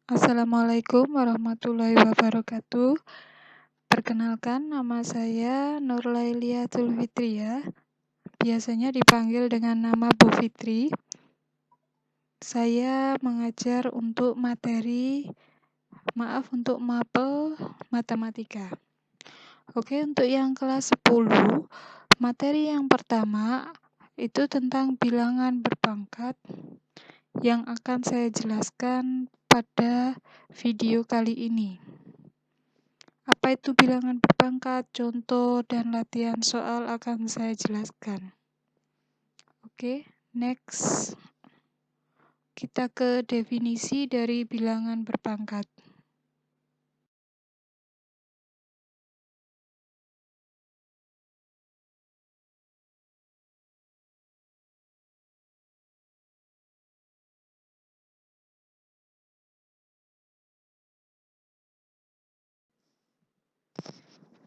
Assalamualaikum warahmatullahi wabarakatuh. Perkenalkan, nama saya Nurlailia Fitria. Biasanya dipanggil dengan nama Bu Fitri. Saya mengajar untuk untuk mapel matematika. Oke, untuk yang kelas 10, materi yang pertama itu tentang bilangan berpangkat yang akan saya jelaskan pada video kali ini. Apa itu bilangan berpangkat, contoh, dan latihan soal akan saya jelaskan. Oke, next. Kita ke definisi dari bilangan berpangkat.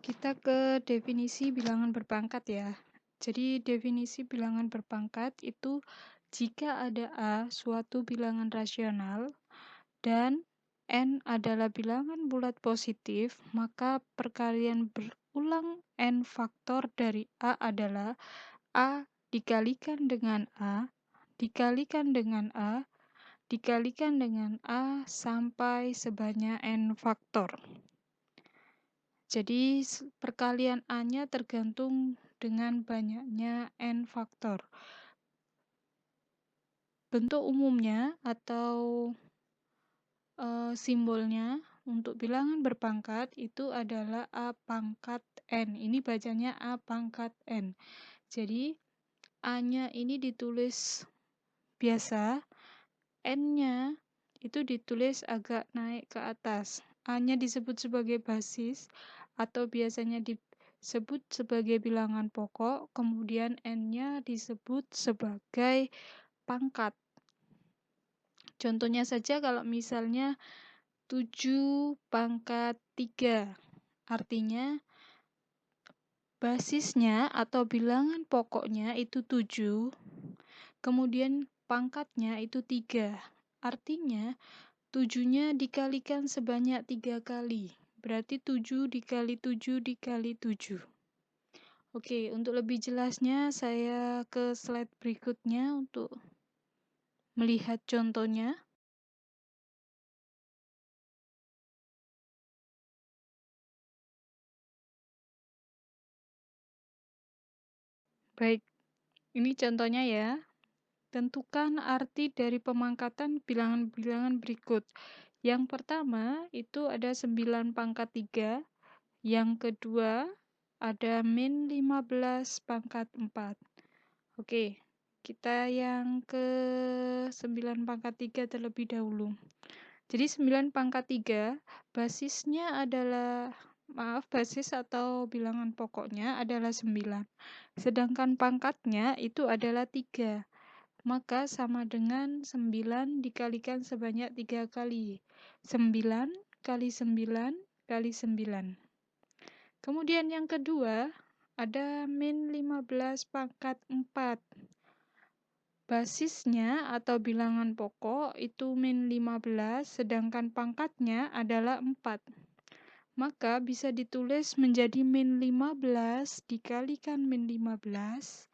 Kita ke definisi bilangan berpangkat ya. Jadi definisi bilangan berpangkat itu jika ada A suatu bilangan rasional dan N adalah bilangan bulat positif, maka perkalian berulang N faktor dari A adalah A dikalikan dengan A, dikalikan dengan A, dikalikan dengan A sampai sebanyak N faktor. Jadi perkalian A-nya tergantung dengan banyaknya N faktor. Bentuk umumnya atau simbolnya untuk bilangan berpangkat itu adalah A pangkat N. Ini bacanya A pangkat N. Jadi A-nya ini ditulis biasa, N-nya itu ditulis agak naik ke atas. A-nya disebut sebagai basis atau biasanya disebut sebagai bilangan pokok, kemudian N-nya disebut sebagai pangkat. Contohnya saja kalau misalnya 7 pangkat 3, artinya basisnya atau bilangan pokoknya itu 7, kemudian pangkatnya itu 3. Artinya 7-nya dikalikan sebanyak 3 kali. Berarti 7 dikali 7 dikali 7. Oke, untuk lebih jelasnya saya ke slide berikutnya untuk melihat contohnya. Baik, ini contohnya ya. Tentukan arti dari pemangkatan bilangan-bilangan berikut. Yang pertama itu ada 9 pangkat 3. Yang kedua ada min 15 pangkat 4. Oke, kita yang ke 9 pangkat 3 terlebih dahulu. Jadi 9 pangkat 3 basisnya adalah, basis atau bilangan pokoknya adalah 9. Sedangkan pangkatnya itu adalah 3. Maka sama dengan 9 dikalikan sebanyak 3 kali. 9 kali 9 kali 9. Kemudian yang kedua, ada min 15 pangkat 4. Basisnya atau bilangan pokok itu min 15, sedangkan pangkatnya adalah 4. Maka bisa ditulis menjadi min 15 dikalikan min 15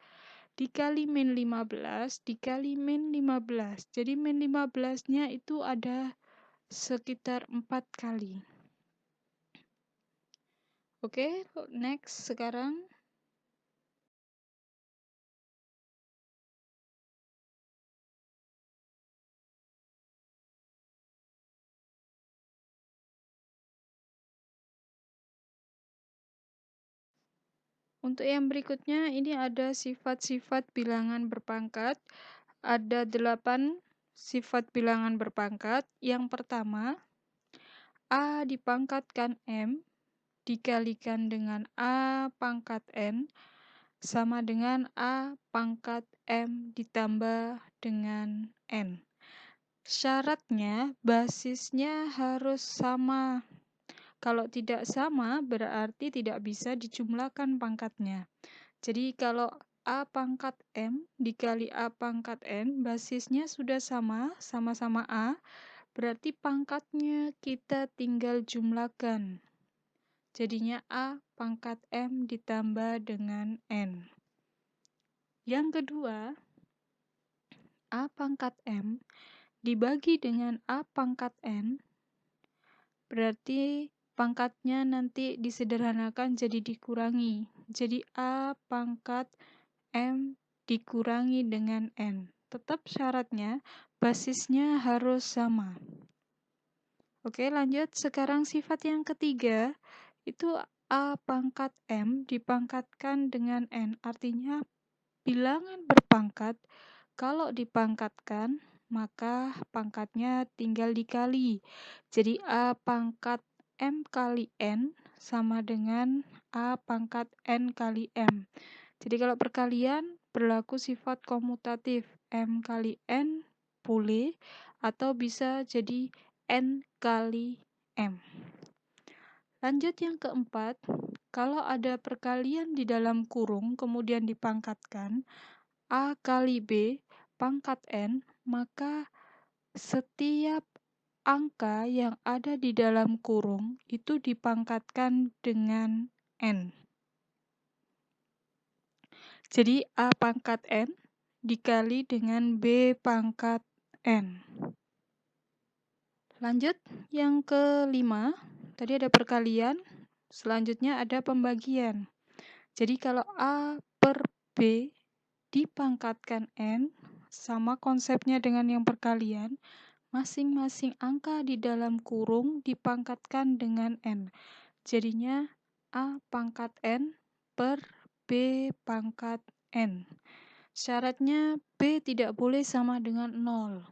dikali min 15 dikali min 15. Jadi min 15-nya itu ada sekitar 4 kali. Oke, next sekarang. Untuk yang berikutnya, ini ada sifat-sifat bilangan berpangkat. Ada 8 sifat bilangan berpangkat. Yang pertama, A dipangkatkan M dikalikan dengan A pangkat N sama dengan A pangkat M ditambah dengan N. Syaratnya basisnya harus sama. Kalau tidak sama, berarti tidak bisa dijumlahkan pangkatnya. Jadi kalau A pangkat M dikali A pangkat N, basisnya sudah sama, sama-sama A, berarti pangkatnya kita tinggal jumlahkan. Jadinya A pangkat M ditambah dengan N. Yang kedua, A pangkat M dibagi dengan A pangkat N, berarti pangkatnya nanti disederhanakan jadi dikurangi. Jadi A pangkat M dikurangi dengan N. Tetap syaratnya basisnya harus sama. Oke, lanjut. Sekarang sifat yang ketiga, itu A pangkat M dipangkatkan dengan N. Artinya bilangan berpangkat, kalau dipangkatkan, maka pangkatnya tinggal dikali. Jadi A pangkat M kali N sama dengan A pangkat N kali M. Jadi kalau perkalian berlaku sifat komutatif. M kali N boleh, atau bisa jadi N kali M. Lanjut yang keempat, kalau ada perkalian di dalam kurung kemudian dipangkatkan, A kali B pangkat N, maka setiap angka yang ada di dalam kurung itu dipangkatkan dengan N. Jadi A pangkat N dikali dengan B pangkat N. Lanjut, yang kelima, tadi ada perkalian, selanjutnya ada pembagian. Jadi kalau A per B dipangkatkan N, sama konsepnya dengan yang perkalian, masing-masing angka di dalam kurung dipangkatkan dengan N. Jadinya A pangkat N per B pangkat N. Syaratnya B tidak boleh sama dengan 0.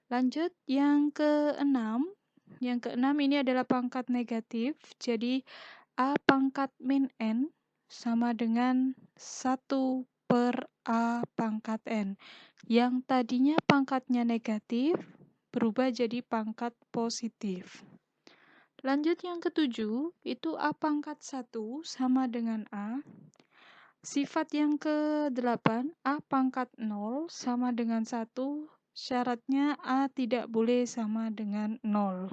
Lanjut, yang keenam. Yang keenam ini adalah pangkat negatif. Jadi A pangkat min N sama dengan 1 per A pangkat N. Yang tadinya pangkatnya negatif, berubah jadi pangkat positif. Lanjut yang ketujuh, itu A pangkat 1 sama dengan A. Sifat yang ke-8, A pangkat 0 sama dengan 1, syaratnya A tidak boleh sama dengan 0.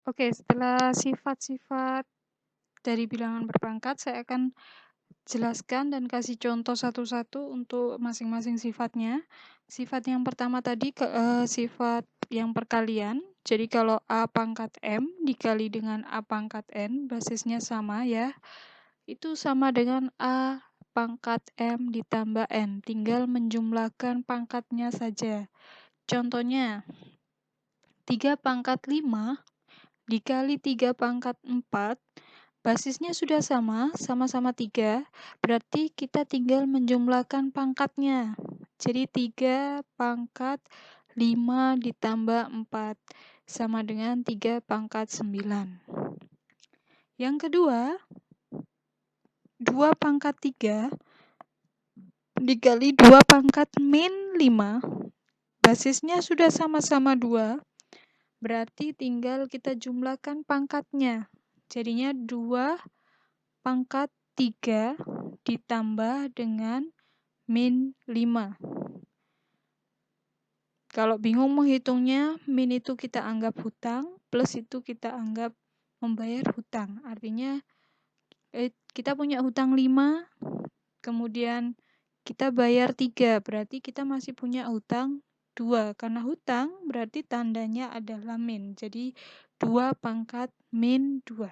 Oke, setelah sifat-sifat dari bilangan berpangkat, saya akan jelaskan dan kasih contoh satu-satu untuk masing-masing sifatnya. Sifat yang pertama tadi, sifat yang perkalian. Jadi kalau A pangkat M dikali dengan A pangkat N, basisnya sama ya. Itu sama dengan A pangkat M ditambah N. Tinggal menjumlahkan pangkatnya saja. Contohnya, 3 pangkat 5 dikali 3 pangkat 4, basisnya sudah sama, sama-sama 3, berarti kita tinggal menjumlahkan pangkatnya. Jadi 3 pangkat 5 ditambah 4, sama dengan 3 pangkat 9. Yang kedua, 2 pangkat 3 dikali 2 pangkat min 5, basisnya sudah sama-sama 2, berarti tinggal kita jumlahkan pangkatnya. Jadinya 2 pangkat 3 ditambah dengan min 5. Kalau bingung menghitungnya, min itu kita anggap hutang, plus itu kita anggap membayar hutang. Artinya kita punya hutang 5, kemudian kita bayar 3, berarti kita masih punya hutang 2. Karena hutang berarti tandanya adalah min. Jadi 2 pangkat min 2.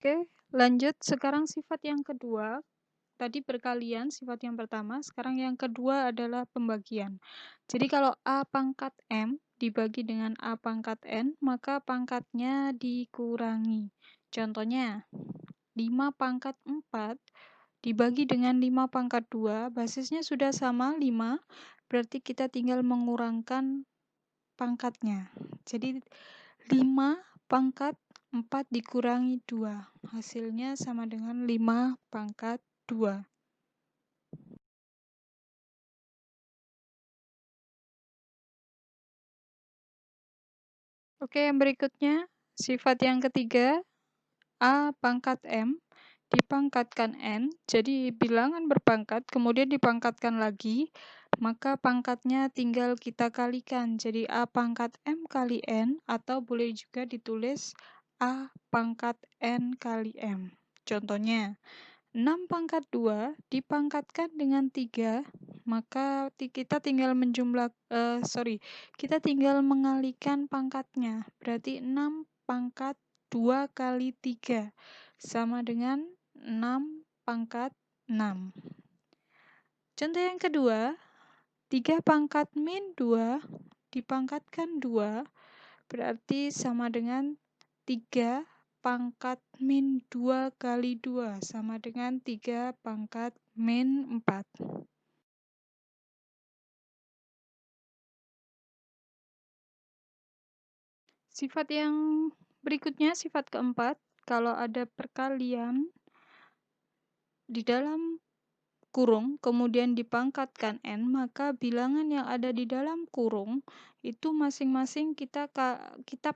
Oke, lanjut. Sekarang sifat yang kedua. Tadi perkalian sifat yang pertama, sekarang yang kedua adalah pembagian. Jadi kalau A pangkat M dibagi dengan A pangkat N, maka pangkatnya dikurangi. Contohnya, 5 pangkat 4 dibagi dengan 5 pangkat 2, basisnya sudah sama 5, berarti kita tinggal mengurangkan pangkatnya. Jadi 5 pangkat 4 dikurangi 2, hasilnya sama dengan 5 pangkat 2. Oke, yang berikutnya, sifat yang ketiga, A pangkat M dipangkatkan N, jadi bilangan berpangkat, kemudian dipangkatkan lagi, maka pangkatnya tinggal kita kalikan. Jadi A pangkat M kali N, atau boleh juga ditulis A pangkat N kali M. Contohnya, 6 pangkat 2 dipangkatkan dengan 3, maka kita tinggal kita tinggal mengalikan pangkatnya. Berarti 6 pangkat 2 kali 3 sama dengan 6 pangkat 6. Contoh yang kedua, 3 pangkat min 2 dipangkatkan 2, berarti sama dengan 3 pangkat min 2 kali 2 sama dengan 3 pangkat min 4. Sifat yang berikutnya, sifat keempat, kalau ada perkalian di dalam kurung kemudian dipangkatkan N, maka bilangan yang ada di dalam kurung itu masing-masing kita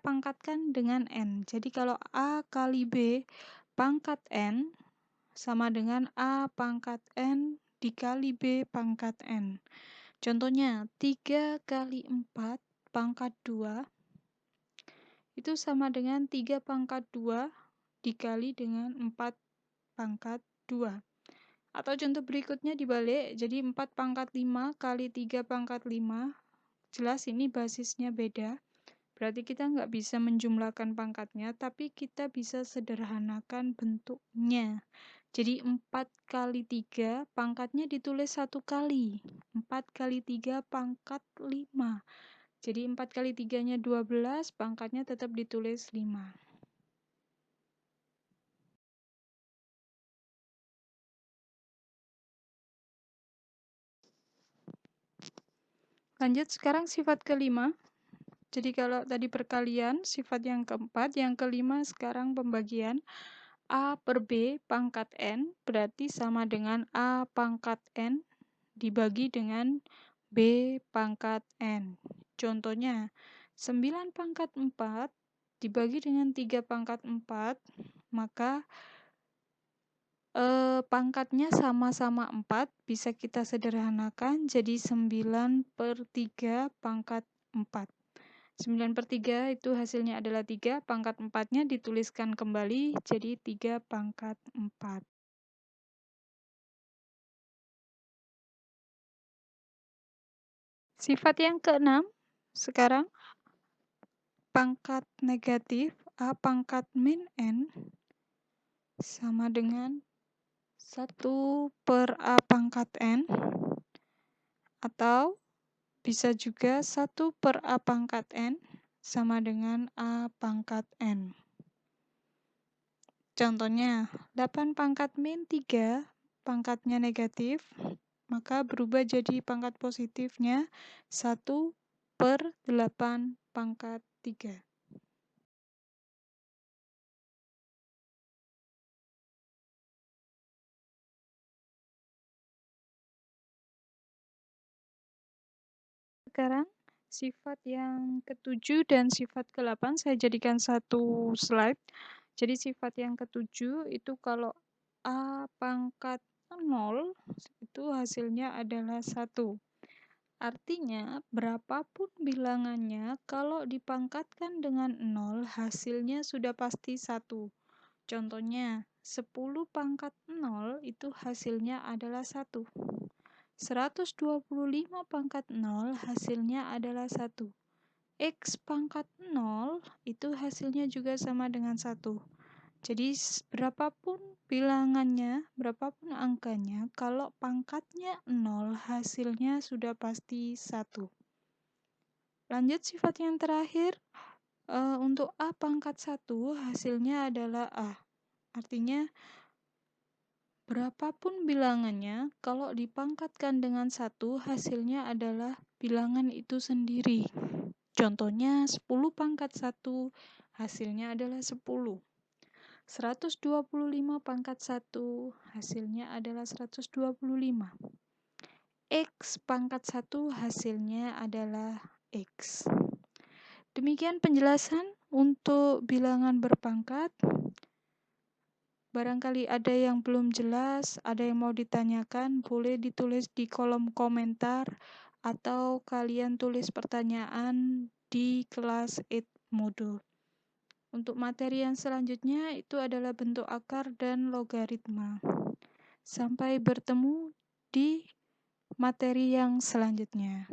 pangkatkan dengan N. Jadi kalau A kali B pangkat N sama dengan A pangkat N dikali B pangkat N. Contohnya, 3 kali 4 pangkat 2 itu sama dengan 3 pangkat 2 dikali dengan 4 pangkat 2. Atau contoh berikutnya dibalik, jadi 4 pangkat 5 kali 3 pangkat 5. Jelas ini basisnya beda, berarti kita nggak bisa menjumlahkan pangkatnya, tapi kita bisa sederhanakan bentuknya. Jadi 4 kali 3 pangkatnya ditulis 1 kali. 4 kali 3 pangkat 5. Jadi 4 kali 3-nya 12, pangkatnya tetap ditulis 5. Lanjut sekarang sifat kelima. Jadi kalau tadi perkalian, sifat yang keempat, yang kelima sekarang pembagian. A per B pangkat N berarti sama dengan A pangkat N dibagi dengan B pangkat N. Contohnya, 9 pangkat 4 dibagi dengan 3 pangkat 4, maka pangkatnya sama-sama 4, bisa kita sederhanakan jadi 9 per 3 pangkat 4. 9 per 3 itu hasilnya adalah 3, pangkat 4-nya dituliskan kembali jadi 3 pangkat 4. Sifat yang keenam, sekarang pangkat negatif A pangkat min N sama dengan 1 per A pangkat N, atau bisa juga 1 per A pangkat N sama dengan A pangkat N. Contohnya, 8 pangkat min 3, pangkatnya negatif, maka berubah jadi pangkat positifnya 1 per 8 pangkat 3. Sekarang, sifat yang ketujuh dan sifat ke-8 saya jadikan satu slide. Jadi sifat yang ketujuh itu kalau A pangkat 0, itu hasilnya adalah 1. Artinya, berapapun bilangannya, kalau dipangkatkan dengan 0, hasilnya sudah pasti 1. Contohnya, 10 pangkat 0 itu hasilnya adalah 1. 125 pangkat 0 hasilnya adalah 1. X pangkat 0 itu hasilnya juga sama dengan 1. Jadi berapapun bilangannya, berapapun angkanya, kalau pangkatnya 0 hasilnya sudah pasti 1. Lanjut sifat yang terakhir, untuk A pangkat 1 hasilnya adalah A. Artinya berapapun bilangannya, kalau dipangkatkan dengan 1, hasilnya adalah bilangan itu sendiri. Contohnya, 10 pangkat 1, hasilnya adalah 10. 125 pangkat 1, hasilnya adalah 125. X pangkat 1, hasilnya adalah X. Demikian penjelasan untuk bilangan berpangkat. Barangkali ada yang belum jelas, ada yang mau ditanyakan, boleh ditulis di kolom komentar atau kalian tulis pertanyaan di kelas Edmodo. Untuk materi yang selanjutnya itu adalah bentuk akar dan logaritma. Sampai bertemu di materi yang selanjutnya.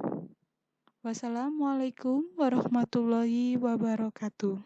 Wassalamualaikum warahmatullahi wabarakatuh.